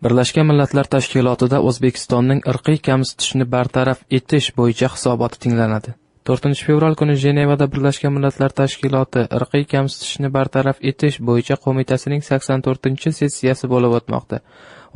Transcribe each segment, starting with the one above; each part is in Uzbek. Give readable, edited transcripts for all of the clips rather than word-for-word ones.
Birlashgan Millatlar Tashkilotida O'zbekistonning irqiy kamsitishni bartaraf etish bo'yicha hisoboti tinglanadi. 4 fevral kuni Jenevada Birlashgan Millatlar Tashkiloti irqiy kamsitishni bartaraf etish bo'yicha qo'mitasining 84-sessiyasi bo'lib o'tmoqda.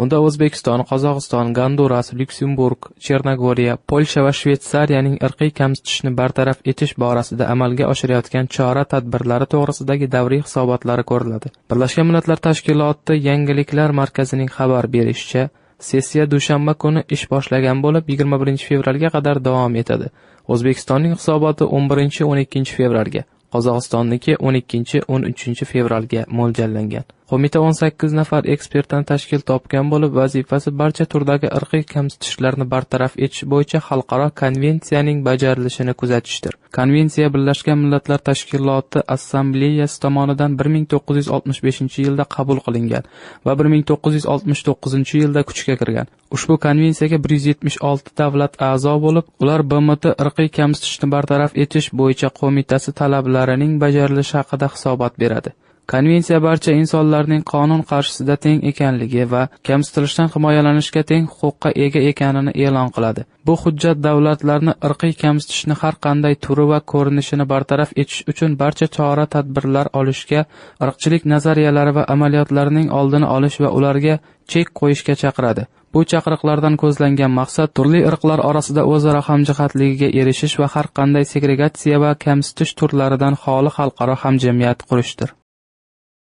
Unda O'zbekiston, Qozog'iston, Gonduras, Lyuksemburg, Chernogoriya, Polsha va Shveysariyaning irqiy kamsitishni bartaraf etish borasida amalga oshirayotgan chora-tadbirlari to'g'risidagi davriy hisobotlari ko'riladi. Birlashgan Millatlar Tashkiloti Yangiliklar markazining xabar berishicha, sessiya dushanba kuni ish boshlagan bo'lib, 21 fevralga qadar davom etadi. O'zbekistonning hisoboti 11-12 fevralga, Qozog'istonniki 12-13 fevralga mo'ljallangan. Qo'mita 18 nafar ekspertdan tashkil topgan bo'lib, vazifasi barcha turdagi irqiy kamsitishlarni bartaraf etish bo'yicha xalqaro konvensiyaning bajarilishini kuzatishdir. Konvensiya Birlashgan Millatlar Tashkiloti Assambleyasi tomonidan 1965-yilda qabul qilingan va 1969-yilda kuchga kirgan. Ushbu konvensiyaga 176 davlat a'zo bo'lib, ular BMT irqiy kamsitishni bartaraf etish bo'yicha qo'mitasi talablarining bajarilishi haqida hisobot beradi. Konvensiya barcha insonlarning qonun qarshisida teng ekanligi va kamsitilishdan himoyalanishga teng huquqqa ega ekanini e'lon qiladi. Bu hujjat davlatlarni irqiy kamsitishni har qanday turi va ko'rinishini bartaraf etish uchun barcha chora-tadbirlar olishga, irqchilik nazariyalari va amaliyotlarining oldini olish va ularga chek qo'yishga chaqiradi. Bu chaqiriqlardan ko'zlangan maqsad turli irqlar orasida o'zaro hamjihatligiga erishish va har qanday segregatsiya va kamsitish turlaridan xoli xalqaro hamjamiyat qurishdir.